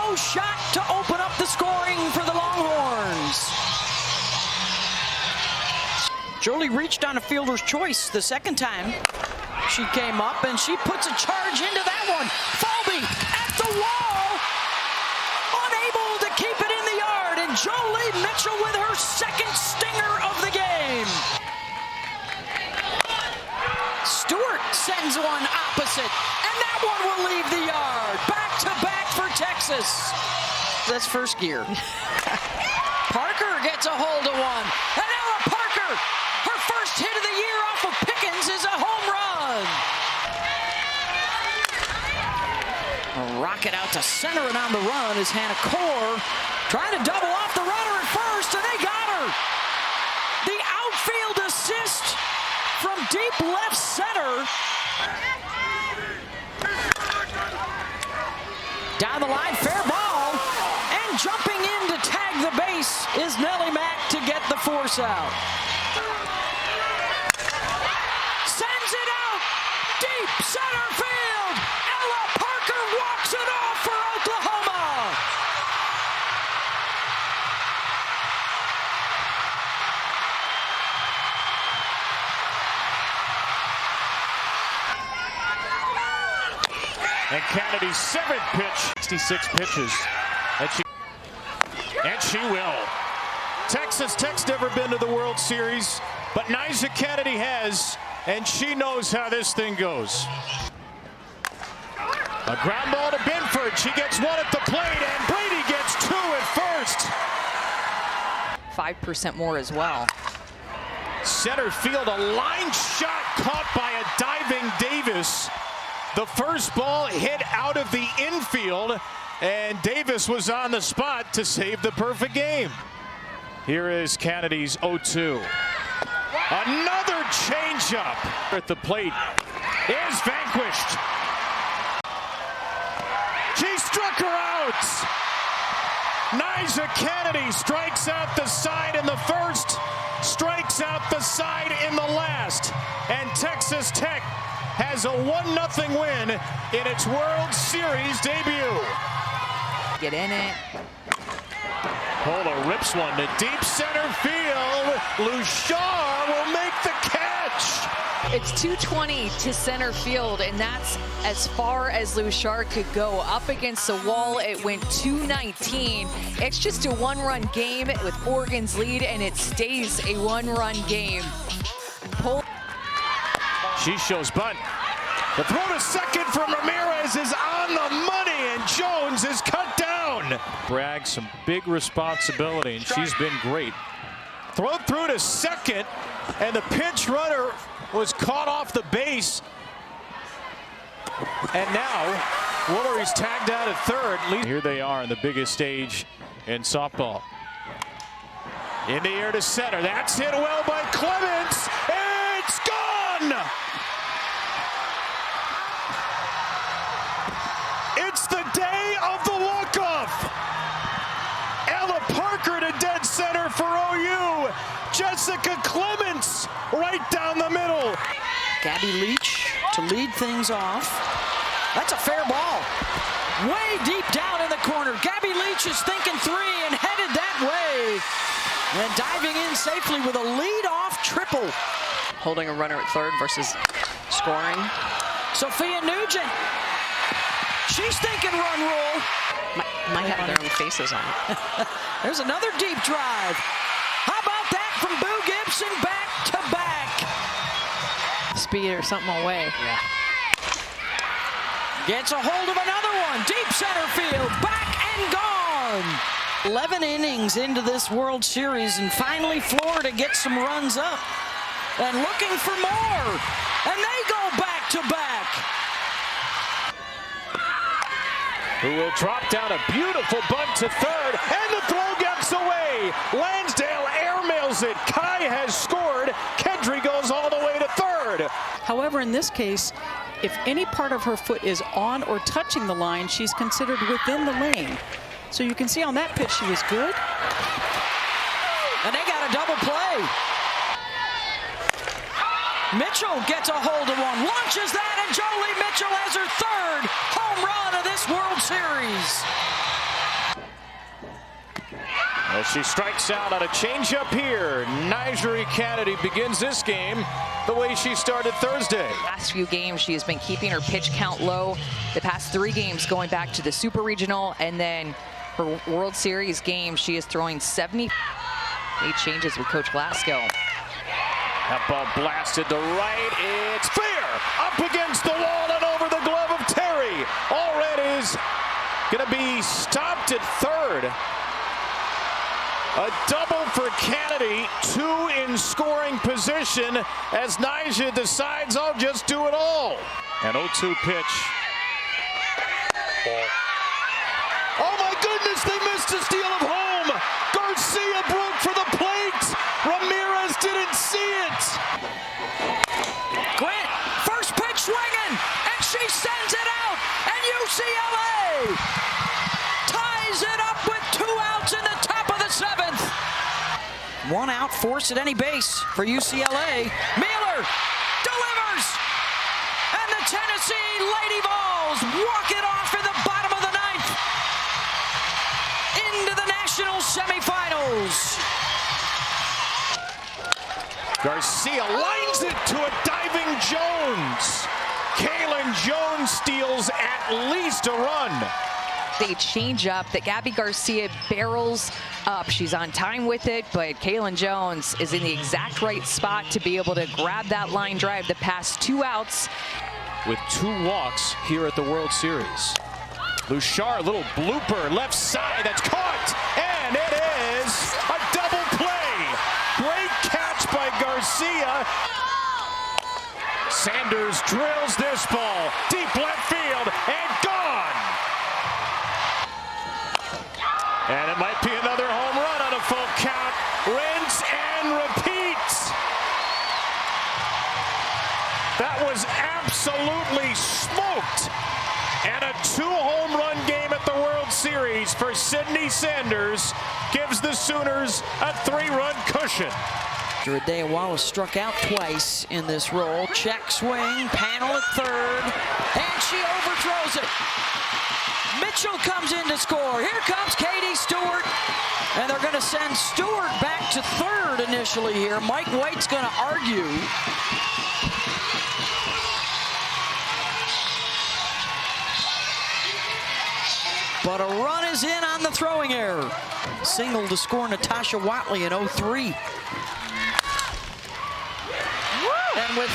no shot to open up the scoring for the Longhorns. Jolie reached on a fielder's choice the second time. She came up and she puts a charge into that one. Falby at the wall, unable to keep it in the yard, and Jolie Mitchell with her second stinger of the game. Stewart sends one opposite, and that one will leave the yard. Back to back for Texas. That's first gear. Parker gets a hold of one, and Ella Parker, her first hit of the year off of Pickens, is a home run. A rocket out to center, and on the run is Hannah Core, trying to double off the runner at first, and they got her. The outfield assist from deep left center. Down the line, fair ball, and jumping in to tag the base is Nellie Mack to get the force out. Sends it out, deep center field. Ella Parker walks it off for Oklahoma. And Kennedy's seventh pitch, 66 pitches. And she will. Texas Tech's never been to the World Series, but Nysa Kennedy has, and she knows how this thing goes. A ground ball to Binford. She gets one at the plate, and Brady gets two at first. 5% more as well. Center field, a line shot caught by a diving Davis. The first ball hit out of the infield, and Davis was on the spot to save the perfect game. Here is Kennedy's 0-2. Another changeup at the plate is vanquished. She struck her out. Nysa Kennedy strikes out the side in the first, strikes out the side in the last, and Texas Tech has a 1-0 win in its World Series debut. Get in it. Pola rips one to deep center field. Luchar will make the catch. It's 220 to center field, and that's as far as Luchar could go. Up against the wall, it went 219. It's just a one-run game with Oregon's lead, and it stays a one-run game. She shows bunt. The throw to second from Ramirez is on the money, and Jones is cut down. Bragg some big responsibility, and she's been great. Throw through to second, and the pinch runner was caught off the base. And now Woolery's tagged out at third. Here they are on the biggest stage in softball. In the air to center. That's hit well by Clements. It's gone! It's the day of the walk-off. Ella Parker to dead center for OU. Jessica Clements right down the middle. Gabby Leach to lead things off. That's a fair ball. Way deep down in the corner. Gabby Leach is thinking three and headed that way. And diving in safely with a lead-off triple. Holding a runner at third versus scoring. Sophia Nugent. She's thinking run rule. Might have their own faces on it. There's another deep drive. How about that from Boo Gibson, back to back? Speed or something away. Yeah. Gets a hold of another one. Deep center field. Back and gone. 11 innings into this World Series, and finally Florida gets some runs up. And looking for more. And they go back to back. Who will drop down a beautiful bunt to third, and the throw gets away. Lansdale airmails it. Kai has scored. Kedry goes all the way to third. However, in this case, if any part of her foot is on or touching the line, she's considered within the lane. So you can see on that pitch she was good. And they got a double play. Mitchell gets a hold of one, launches that, and Jolie Mitchell has her third home run of this World Series. As she strikes out on a changeup here, Nyjeri Kennedy begins this game the way she started Thursday. Last few games, she has been keeping her pitch count low. The past 3 games going back to the Super Regional, and then her World Series game, she is throwing 70. Made changes with Coach Glasgow. That ball blasted to right. It's fair. Up against the wall and over the glove of Terry. Allred is going to be stopped at third. A double for Kennedy, 2 in scoring position as Nyjeri decides I'll just do it all. An 0-2 pitch. Oh my goodness, they missed a steal of home. Garcia broke for the plate. Ramirez didn't see it. Grant, first pitch swinging, and she sends it out, and UCLA ties it up with 2 outs in the top of the 7th. 1 out, force at any base for UCLA. Miller delivers, and the Tennessee Lady Vols walk it off in the bottom of the 9th into the national semifinals. Garcia lines it to a diving Jones. Kaylin Jones steals at least a run. They change up that Gabby Garcia barrels up. She's on time with it, but Kaylin Jones is in the exact right spot to be able to grab that line drive to pass 2 outs. With 2 walks here at the World Series. Luchar, little blooper, left side, that's caught, and it is a double play. Great catch by Garcia. Sanders drills this ball, deep left field, and gone. And it might be another home run on a full count. Rinse and repeat. That was absolutely smoked. And a 2-home run game at the World Series for Sydney Sanders gives the Sooners a 3-run cushion. Drea Wallace struck out twice in this role. Check swing, panel at third, and she overthrows it. Mitchell comes in to score. Here comes Katie Stewart, and they're going to send Stewart back to third initially here. Mike White's going to argue. But a run is in on the throwing error. Single to score Natasha Watley in 0-3. And with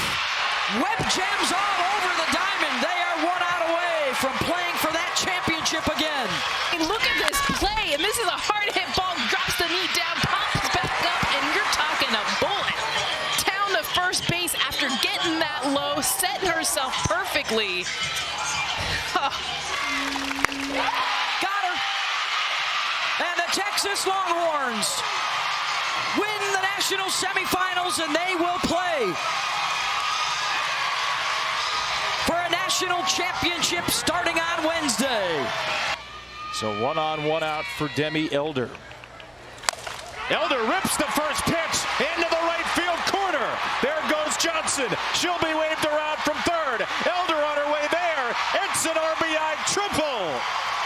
web gems all over the diamond, they are 1 out away from playing for that championship again. And look at this play, and this is a hard hit ball, drops the knee down, pops back up, and you're talking a bullet. Down to first base after getting that low, setting herself perfectly. Got her. And the Texas Longhorns win the national semifinals, and they will play for a national championship starting on Wednesday. So 1 on 1 out for Demi Elder. Elder rips the first pitch into the right field corner. There goes Johnson. She'll be waved around from third. Elder on her way there. It's an RBI triple.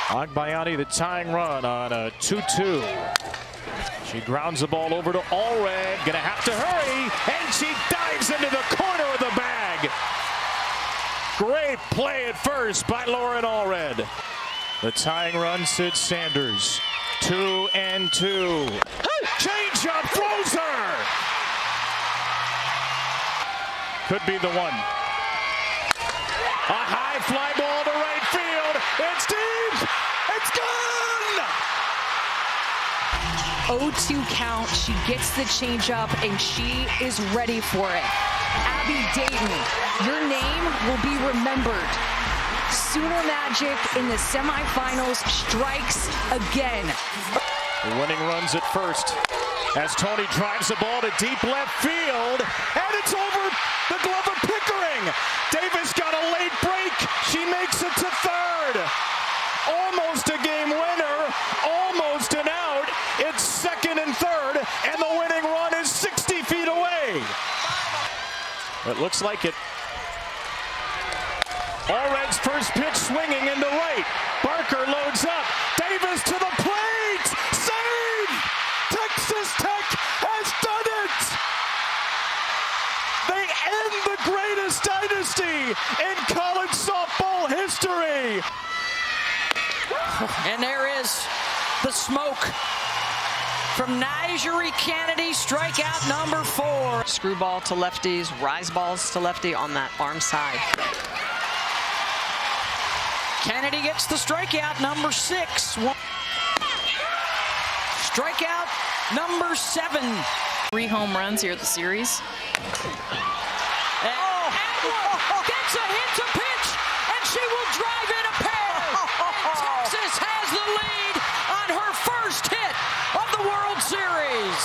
Agbayani, the tying run on a 2-2. She grounds the ball over to Allred. Gonna have to hurry, and she dives into the corner of the bag. Great play at first by Lauren Allred. The tying run, Sid Sanders. 2-2. Changeup throws her. Could be the one. A high fly ball to right field. It's deep. It's gone. 0-2 count. She gets the changeup, and she is ready for it. Abby Dayton, your name will be remembered. Sooner Magic in the semifinals strikes again. The winning runs at first as Tony drives the ball to deep left field, and it's over the glove of Pickering. Davis got a late break. She makes it to third. Almost a game winner, almost an out. It's second and third, and the winning run is 60 feet away. It looks like it. Allred's first pitch swinging into right. Barker loads up. Davis to the plate. Save! Texas Tech has done it! They end the greatest dynasty in college softball history! And there is the smoke from Nigeri Kennedy, strikeout number 4. Screwball to lefties, rise balls to lefty on that arm side. Kennedy gets the strikeout number 6. Strikeout number 7. 3 home runs here at the series. Atwood gets a hit to pitch, and she will drive in a pair. And Texas has the lead on her first hit of the World Series.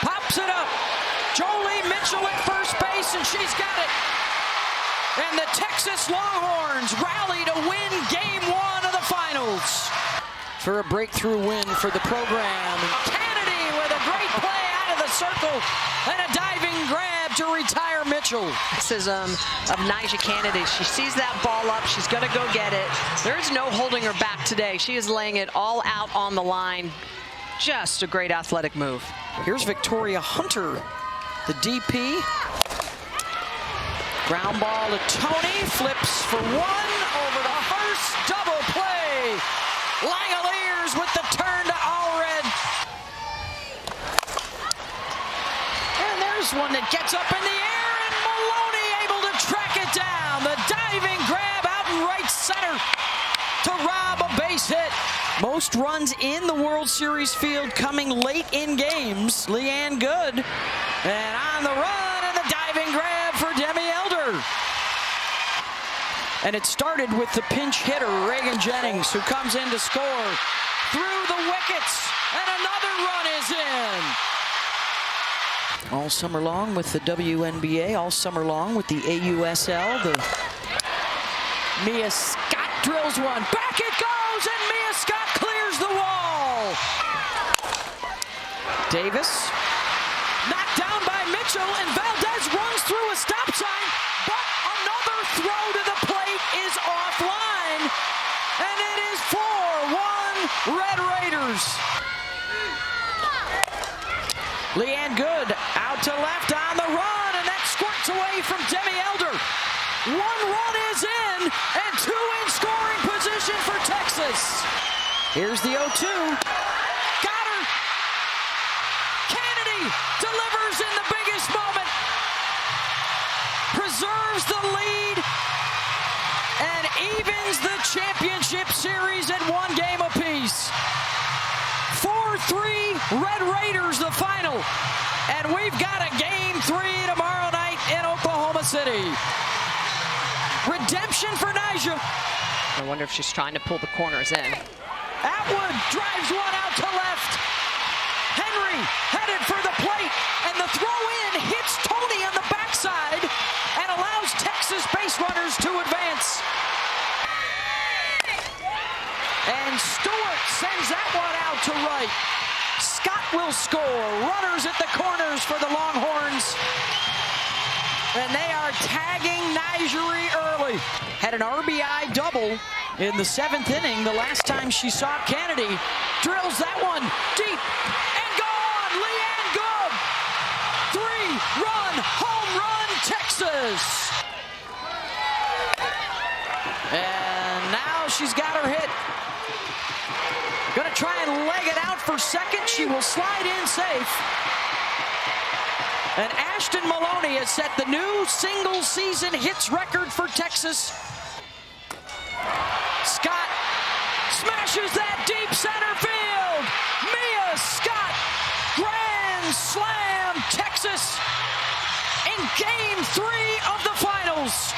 Pops it up. Jolie Mitchell at first base, and she's got it. And the Texas Longhorns rally to win Game 1 of the finals. For a breakthrough win for the program. Kennedy with a great play out of the circle and a diving grab to retire Mitchell. Criticism of Nigeri Kennedy. She sees that ball up. She's going to go get it. There's no holding her back today. She is laying it all out on the line. Just a great athletic move. Here's Victoria Hunter, the DP. Ground ball to Tony, flips for 1 over the first, double play. Langoliers with the turn to Allred. And there's one that gets up in the air, and Maloney able to track it down. The diving grab out in right center to rob a base hit. Most runs in the World Series field coming late in games. Leanne Good. And on the run, and the diving grab for Demi Elder. And it started with the pinch hitter, Reagan Jennings, who comes in to score through the wickets. And another run is in. All summer long with the WNBA, all summer long with the AUSL. The Mia Scott drills one. Back it goes, and Mia Scott clears the wall. Davis knocked down by Mitchell, and Valdez runs through a stop sign, but another throw to the plate is offline, and it is 4-1 Red Raiders. Leanne Good out to left on the run, and that squirts away from Demi Elder. 1 run is in, and 2 in scoring position for Texas. Here's the 0-2. Got her. Kennedy delivers in the biggest moment. Preserves the lead and evens the championship series at 1 game apiece. 4-3 Red Raiders the final. And we've got a Game 3 tomorrow night in Oklahoma City. Redemption for Nyjah. I wonder if she's trying to pull the corners in. Atwood drives one out to left. Henry headed for the plate, and the throw-in hits Tony on the backside and allows Texas base runners to advance. And Stewart sends that one out to right. Scott will score. Runners at the corners for the Longhorns. And they are tagging Nigeri early. Had an RBI double in the 7th inning the last time she saw Kennedy. Drills that one deep and gone. Leanne Good. 3-run home run Texas. And now she's got her hit. Gonna try and leg it out for second. She will slide in safe. And Ashton Maloney has set the new single-season hits record for Texas. Scott smashes that deep center field. Mia Scott, grand slam, Texas, in Game 3 of the finals.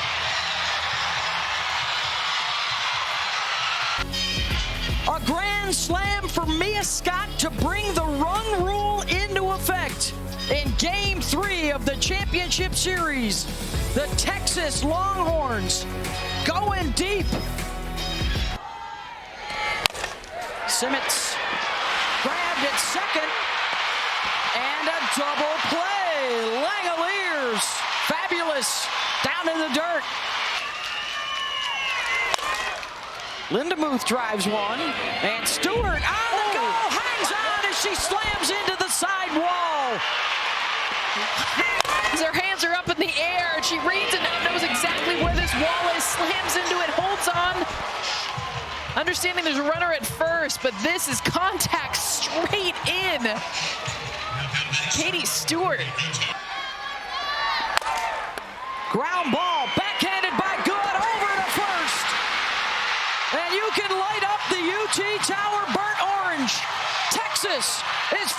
A grand slam for Mia Scott to bring the run rule into effect. In Game 3 of the championship series, the Texas Longhorns going deep. Simmons grabbed at second, and a double play. Langoliers, fabulous, down in the dirt. Linda Muth drives one, and Stewart on the go, hangs on. she slams into the side wall. Her hands are up in the air, and she reads it and knows exactly where this wall is, slams into it, holds on. Understanding there's a runner at first, but this is contact straight in. Katie Stewart. Ground ball, backhanded by Good, over to first. And you can light up the UT Tower burnt orange. Texas is